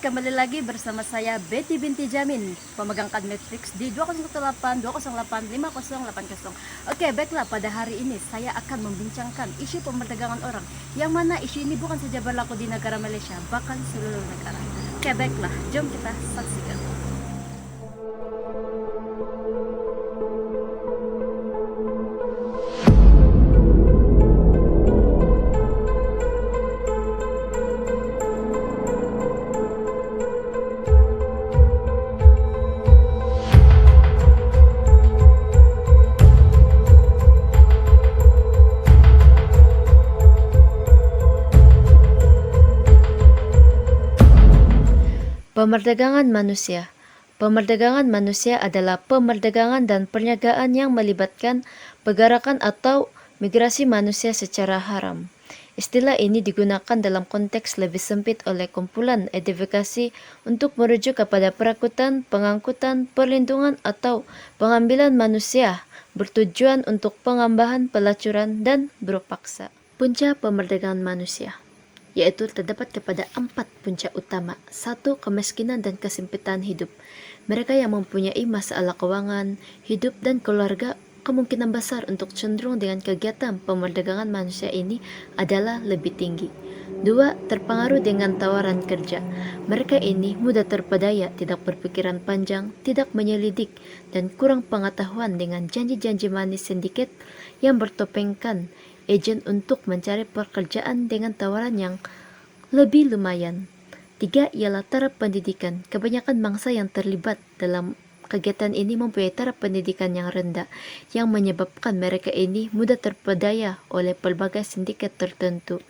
kembali lagi bersama saya Betty binti Jamin, pemegang card matrix di 2018 208 5080. Oke, baiklah, pada hari ini saya akan membincangkan isu pemerdagangan orang, yang mana isu ini bukan saja berlaku di negara Malaysia, bahkan seluruh negara. Oke, baiklah, jom kita saksikan. Pemerdagangan manusia. Pemerdagangan manusia adalah pemerdagangan dan perniagaan yang melibatkan pergerakan atau migrasi manusia secara haram. Istilah ini digunakan dalam konteks lebih sempit oleh kumpulan edifikasi untuk merujuk kepada perakutan, pengangkutan, perlindungan atau pengambilan manusia bertujuan untuk pengambahan, pelacuran, dan berpaksa. Punca pemerdagangan manusia, yaitu terdapat kepada 4 punca utama. 1. Kemiskinan dan kesempitan hidup. Mereka yang mempunyai masalah keuangan, hidup, dan keluarga kemungkinan besar untuk cenderung dengan kegiatan pemerdagangan manusia ini adalah lebih tinggi. 2. Terpengaruh dengan tawaran kerja. Mereka ini mudah terpedaya, tidak berpikiran panjang, tidak menyelidik, dan kurang pengetahuan dengan janji-janji manis sindiket yang bertopengkan ejen untuk mencari pekerjaan dengan tawaran yang lebih lumayan. 3. Ialah taraf pendidikan. Kebanyakan mangsa yang terlibat dalam kegiatan ini mempunyai taraf pendidikan yang rendah, yang menyebabkan mereka ini mudah terpedaya oleh pelbagai sindiket tertentu.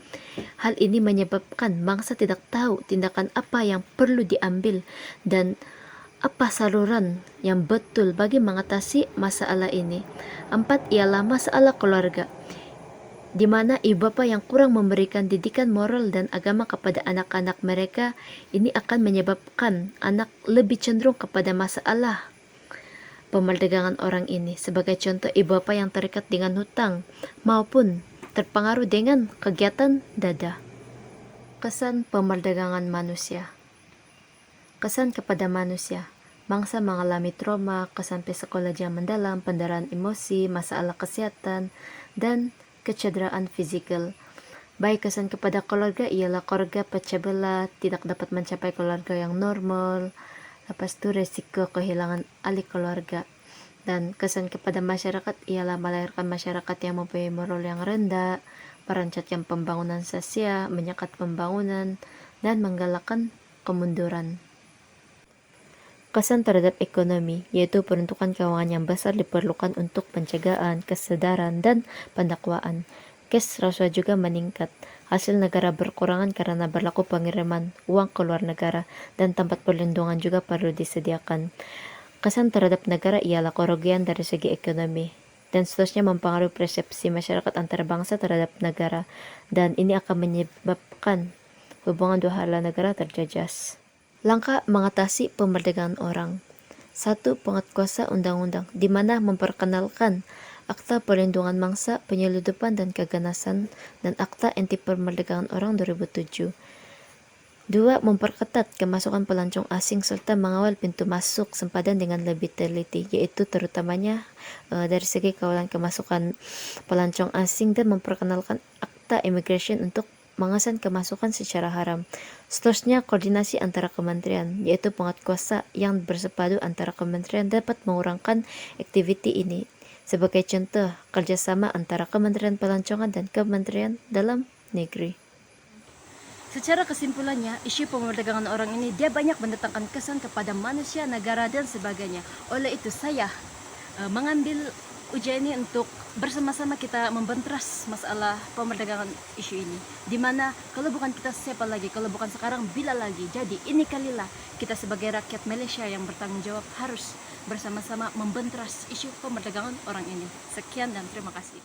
Hal ini menyebabkan mangsa tidak tahu tindakan apa yang perlu diambil dan apa saluran yang betul bagi mengatasi masalah ini. 4. Ialah masalah keluarga, di mana ibu bapa yang kurang memberikan didikan moral dan agama kepada anak-anak mereka. Ini akan menyebabkan anak lebih cenderung kepada masalah pemerdagangan orang ini. Sebagai contoh, ibu bapa yang terikat dengan hutang maupun terpengaruh dengan kegiatan dada. Kesan pemerdagangan manusia. Kesan kepada manusia. Mangsa mengalami trauma, kesan psikologi yang mendalam, pendarahan emosi, masalah kesehatan, dan kecederaan fizikal. Baik kesan kepada keluarga ialah keluarga pecah belah, tidak dapat mencapai keluarga yang normal. Lepas itu resiko kehilangan ahli keluarga. Dan kesan kepada masyarakat ialah melahirkan masyarakat yang mempunyai moral yang rendah, merancatkan pembangunan sosial, menyekat pembangunan, dan menggalakkan kemunduran. Kesan terhadap ekonomi, yaitu peruntukan keuangan yang besar diperlukan untuk pencegahan, kesedaran, dan pendakwaan. Kes rasuah juga meningkat. Hasil negara berkurangan karena berlaku pengiriman uang ke luar negara, dan tempat perlindungan juga perlu disediakan. Kesan terhadap negara ialah kerugian dari segi ekonomi, dan seterusnya mempengaruhi persepsi masyarakat antara bangsa terhadap negara, dan ini akan menyebabkan hubungan dua hala negara terjejas. Langkah mengatasi pemerdagangan orang. 1. Penguatkuasa undang-undang, di mana memperkenalkan Akta Perlindungan Mangsa, Penyeludupan dan Keganasan, dan Akta Anti Pemerdagangan Orang 2007. 2. Memperketat kemasukan pelancong asing serta mengawal pintu masuk sempadan dengan lebih teliti, yaitu terutamanya dari segi kawalan kemasukan pelancong asing, dan memperkenalkan Akta Immigration untuk mengesan kemasukan secara haram. Seterusnya, koordinasi antara kementerian, yaitu penguatkuasa yang bersepadu antara kementerian dapat mengurangkan aktiviti ini. Sebagai contoh, kerjasama antara Kementerian Pelancongan dan Kementerian Dalam Negeri. Secara kesimpulannya, isu pemerdagangan orang ini dia banyak mendatangkan kesan kepada manusia, negara, dan sebagainya. Oleh itu saya mengambil ujian ini untuk bersama-sama kita membentras masalah pemerdagangan isu ini, dimana kalau bukan kita siapa lagi, kalau bukan sekarang bila lagi. Jadi ini kalilah kita sebagai rakyat Malaysia yang bertanggung jawab harus bersama-sama membentras isu pemerdagangan orang ini. Sekian dan terima kasih.